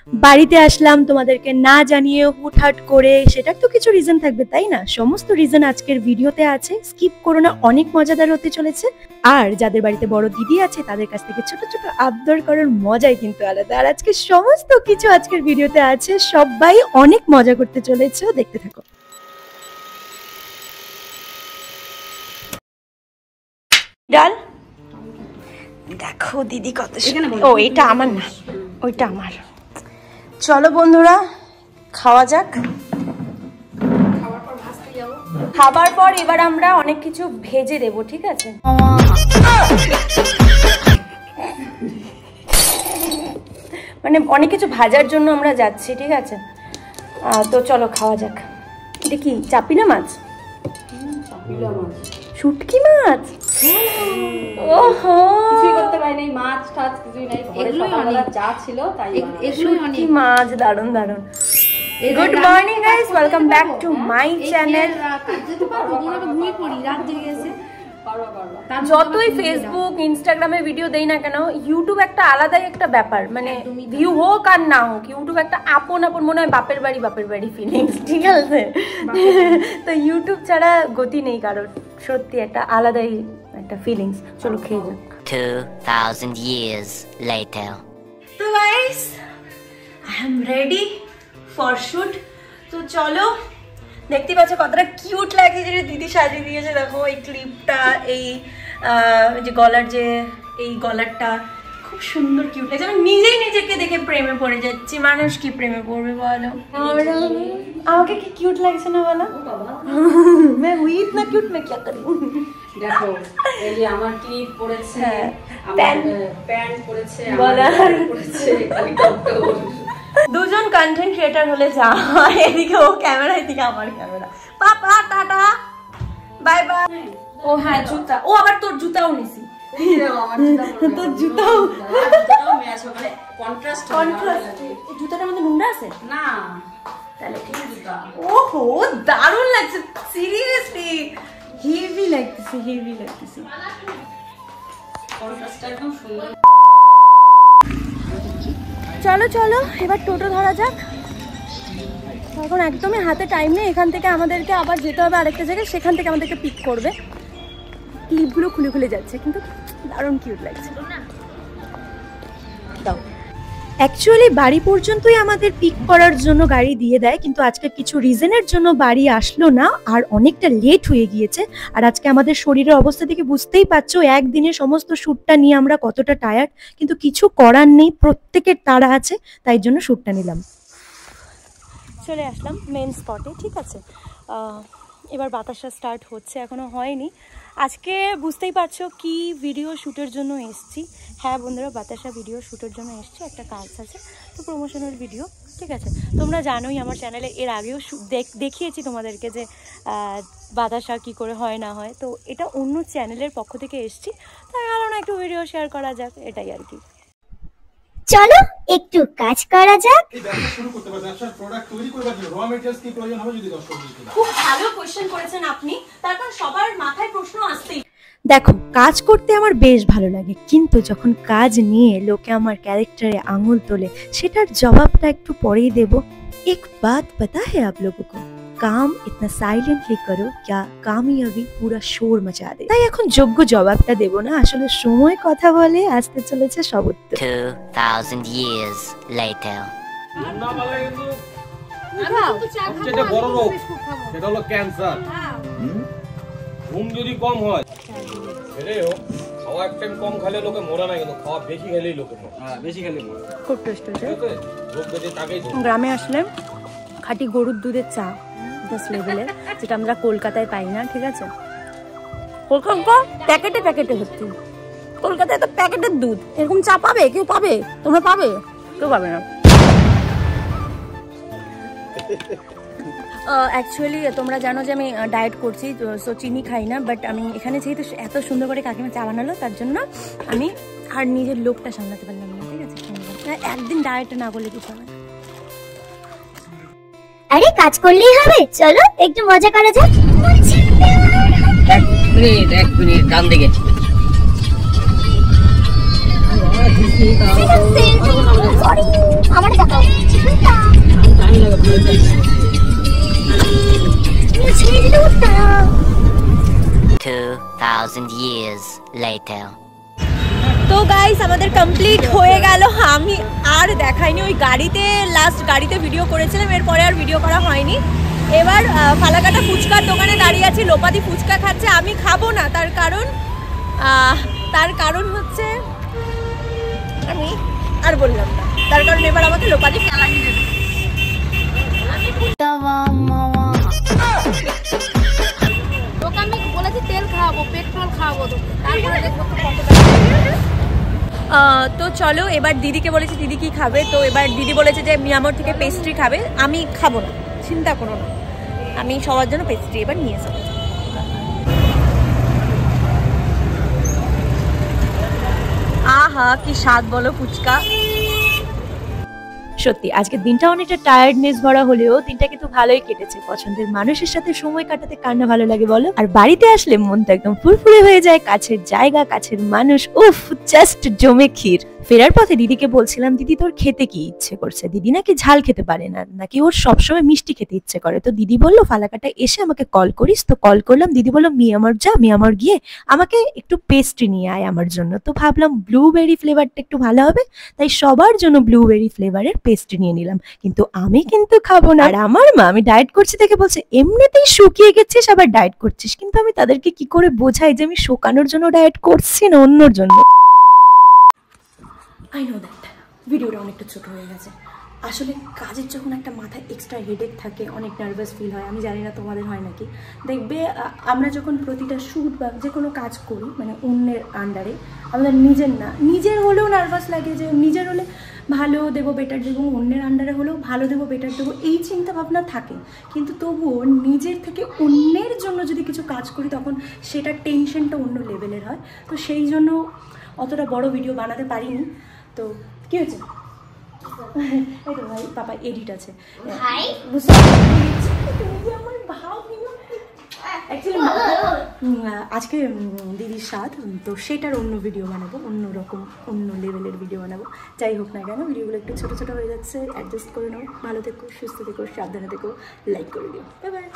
বাড়িতে আসলাম তোমাদেরকে না জানিয়ে হুটহাট করে, সেটার তো কিছু রিজন থাকবে তাই না? সমস্ত রিজন আজকের ভিডিওতে আছে, স্কিপ করো না, অনেক মজাদার হতে চলেছে। আর যাদের বাড়িতে বড় দিদি আছে তাদের কাছ থেকে ছোট ছোট আবদার করার মজাই কিন্তু আলাদা। আর আজকে সমস্ত কিছু আজকের ভিডিওতে আছে, সবাই অনেক মজা করতে চলেছে, দেখতে থাকো। ডাল দেখো দিদি কত, ও এটা আমার না, ওইটা আমার। চলো বন্ধুরা খাওয়া যাক। খাবার পর এবার আমরা অনেক কিছু ভেজে দেবো, ঠিক আছে? মানে অনেক কিছু ভাজার জন্য আমরা যাচ্ছি, ঠিক আছে? তো চলো খাওয়া যাক। এটা কি চাপিলা মাছ? শুটকি মাছ? ওহো, কিছুই করতে পারি নাই, মাছ টাছ কিছুই নাই, সকালবেলা যা ছিল তাই। শুটকি মাছ, দারুণ দারুণ। Good morning guys, welcome back to my channel. যতই ফেসবুক ইনস্টাগ্রামে ভিডিও দেই না কেন, ইউটিউব একটা আলাদাই একটা ব্যাপার। মানে ভিউ হোক আর না হোক, ইউটিউব একটা আপন আপন মনে হয় বাপের বাড়ি ফিলিংস, ঠিক আছে? তো ইউটিউব ছাড়া গতি নেই কারোর, সত্যি একটা আলাদাই একটা ফিলিংস। চলো খেয়ে যাক। 2000 years later. তো guys I am ready for shoot. তো চলো, দেখতে পাচ্ছ কতটা কিউট লাগে যে দিদি সাজিয়ে দিয়েছে। দেখো এই ক্লিপটা, এই যে গলার, যে এই গলারটা খুব সুন্দর কিউট লাগছে। আমি নিজেই নিজেকে দেখে প্রেমে পড়ে যাচ্ছি। মানুষ কি প্রেমে পড়বে বলো? আমাকে কি কিউট লাগছে না বলো? मैं हुई इतना क्यूट, मैं क्या करूं? দেখো এই যে আমার ক্লিপ পড়েছে, আমার প্যান্ট পড়েছে, বলা পড়েছে, হেলিকপ্টার। দুজন কন্টেন্ট ক্রিয়েটর হলে যা, এদিকে ও ক্যামেরা, এদিকে আমার camera. Papa tata bye bye. ও হ্যাঁ জুতা, ও আবার তোর জুতাও নিছি। তোর জুতাও ম্যাচ হবে, কন্ট্রাস্ট। এই জুতাটার মধ্যে নোংরা আছে না, তাহলে ঠিক জুতা। ওহো দারুণ লাগছে, সিরিয়াসলি হেভি লাগতেছে, হেভি লাগতেছে। কন্ট্রাস্টটা একদম সুন্দর। চলো চলো এবার টোটো ধরা যাক। এখন একদমই হাতে টাইম নেই, এখান থেকে আমাদেরকে আবার যেতে হবে আরেকটা জায়গায়, সেখান থেকে আমাদেরকে পিক করবে। ক্লিপগুলো খুলে খুলে যাচ্ছে, কিন্তু দারুণ কিউট লাগছে। দাও। অ্যাকচুয়ালি বাড়ি পর্যন্তই আমাদের পিক করার জন্য গাড়ি দিয়ে দেয়, কিন্তু আজকে কিছু রিজনের জন্য বাড়ি আসলো না, আর অনেকটা লেট হয়ে গিয়েছে। আর আজকে আমাদের শরীরের অবস্থা থেকে বুঝতেই পারছো একদিনে সমস্ত শ্যুটটা নিয়ে আমরা কতটা টায়ার্ড, কিন্তু কিছু করার নেই, প্রত্যেকের তাড়া আছে, তাই জন্য শ্যুটটা নিলাম। চলে আসলাম মেন স্পটে, ঠিক আছে? এবার বাতাসা স্টার্ট হচ্ছে, এখনও হয়নি। আজকে বুঝতেই পারছো কি ভিডিও শ্যুটের জন্য এসছি। হ্যাঁ বন্ধুরা, বাতাসা ভিডিও শ্যুটের জন্য এসছি, একটা কাজ আছে, তো প্রমোশনাল ভিডিও, ঠিক আছে? তোমরা জানোই আমার চ্যানেলে এর আগেও দেখিয়েছি তোমাদেরকে যে বাতাসা কি করে হয় না হয়। তো এটা অন্য চ্যানেলের পক্ষ থেকে এসছি, তাই ভালো না একটু ভিডিও শেয়ার করা যাক, এটাই আর কি। চলো একটু কাজ করা যাক। খুব ভালো কোশ্চেন করেছেন আপনি, তারপর সবার মাথায় প্রশ্ন আসছেই। দেখো কাজ করতে আমার বেশ ভালো লাগে, কিন্তু যখন কাজ নিয়ে লোকে আমার ক্যারেক্টারে আঙুল তোলে, সেটার জবাবটা একটু পরেই দেব। এক বাত पता है आप लोगों को, काम इतना साइलेंटली करो क्या कामयाबी पूरा शोर मचा दे। তাই এখন যোগ্য জবাবটা দেব না, আসলে সময় কথা বলে, আসতে চলেছে সব উত্তর। 2000 years later. সবচেয়ে বড় রোগ সেটা হলো ক্যান্সার। ঘুম যদি কম হয়, খাওয়া এক টাইম কম খেলে লোকে মরে না, কিন্তু খাওয়া বেশি খেলেই লোকে মরে। বেশি খেলে মরে। খুব টেস্ট হয়েছে। রোগ বেশি তাকেই। গ্রামে আসলে খাঁটি গরুর দুধের চা, জাস্ট লেভেলের, যেটা আমরা কলকাতায় পাই না, ঠিক আছে? কলকাতা প্যাকেটে প্যাকেটে হচ্ছে, কলকাতায় তো প্যাকেটের দুধ, এরকম চা পাবে? কেউ পাবে? তোমরা পাবে? কেউ পাবে না। অ্যাকচুয়ালি তোমরা জানো যে আমি ডায়েট করছি, সো চিনি খাই না, বাট আমি এখানে যেহেতু এত সুন্দর করে কাকিমা চা বানালো, তার জন্য আমি আর নিজের লোকটা সামলাতে পারলাম না, ঠিক আছে? একদিন ডায়েট না করলে কিছু হবে না। আরে কাজ করলেই হবে, চলো একটু মজা করা যাক। এক মিনিট ডান দিকে। আমার 2,000 years later. তো গাইস আমাদের কমপ্লিট হয়ে গেল। আমি আর দেখাইনি, ওই লাস্ট গাড়িতে ভিডিও করেছিলাম, এরপরে আর ভিডিও করা হয়নি। এবার ফালাকাটা ফুচকার দোকানে দাঁড়িয়ে আছি, লোপাদি ফুচকা খাচ্ছে, আমি খাবো না। তার কারণ হচ্ছে আমি আর বললাম না, তার কারণ এবার আমাকে লোপাদি চালানি দেবে। দোকানে বলেছি তেল খাওয়াবো, পেট্রোল খাওয়াবো, তারপরে দেখবো তো কত। তো চলো, এবার দিদিকে বলেছি দিদি কি খাবে। তো এবার দিদি বলেছে যে মিয়ামোর থেকে পেস্ট্রি খাবে। আমি খাবো না, চিন্তা করো না, আমি সবার জন্য পেস্ট্রি এবার নিয়ে যাবো। আহা কি স্বাদ বলো ফুচকা। সত্যি আজকের দিনটা অনেকটা টায়ার্ডনেস ভরা হলেও দিনটা কিন্তু ভালোই কেটেছে। পছন্দের মানুষের সাথে সময় কাটাতে কার না ভালো লাগে বলো। আর বাড়িতে আসলে মনটা একদম ফুরফুরে হয়ে যায়, কাছের জায়গা, কাছের মানুষ, উফ জাস্ট জমে ক্ষীর। ফেরার পথে দিদিকে বলছিলাম, দিদি তোর খেতে কি ইচ্ছে করছে? দিদি নাকি ঝাল খেতে পারে না, নাকি ওর সবসময় মিষ্টি খেতে ইচ্ছে করে। তো দিদি বললো ফালাকাটা এসে আমাকে কল করিস। তো কল করলাম, দিদি বললো মিয়ামর গিয়ে আমাকে একটু পেস্ট্রি নিয়ে আয় আমার জন্য। তো ভাবলাম ব্লুবেরি ফ্লেভারটা একটু ভালো হবে, তাই সবার জন্য ব্লুবেরি ফ্লেভারের পেস্ট্রি নিয়ে নিলাম। কিন্তু আমি কিন্তু খাবো না। আর আমার মা আমি ডায়েট করছি দেখে বলছে এমনিতেই শুকিয়ে গেছিস আবার ডায়েট করছিস। কিন্তু আমি তাদেরকে কি করে বোঝাই যে আমি শুকানোর জন্য ডায়েট করছি না অন্যর জন্য। আই নো দ্যাট ভিডিওটা অনেকটা ছোট হয়ে গেছে। আসলে কাজের যখন একটা মাথায় এক্সট্রা হেডেক থাকে, অনেক নার্ভাস ফিল হয়। আমি জানি না তোমাদের হয় নাকি। দেখবে আমরা যখন প্রতিটা শ্যুট বা যে কোনো কাজ করি, মানে অন্যের আন্ডারে, আমাদের নিজের হলেও নার্ভাস লাগে যে নিজের হলে ভালো দেবো, বেটার দেবো, অন্যের আন্ডারে হলেও ভালো দেবো, বেটার দেবো, এই চিন্তা ভাবনা থাকে। কিন্তু তবুও নিজের থেকে অন্যের জন্য যদি কিছু কাজ করি তখন সেটার টেনশনটা অন্য লেভেলের হয়। তো সেই জন্য অতটা বড় ভিডিও বানাতে পারিনি। তো কি হয়েছে? এই তো ভাই পাপা এডিট আছে। আজকে দিদির স্বাদ, তো সেটার অন্য ভিডিও বানাবো, অন্যরকম অন্য লেভেলের ভিডিও বানাবো। যাই হোক না কেন, ভিডিওগুলো একটু ছোটো ছোটো হয়ে যাচ্ছে, অ্যাডজাস্ট করে নাও। ভালো থেকো, সুস্থ থেকো, সাবধানে থেকো, লাইক করে দিও। Bye bye.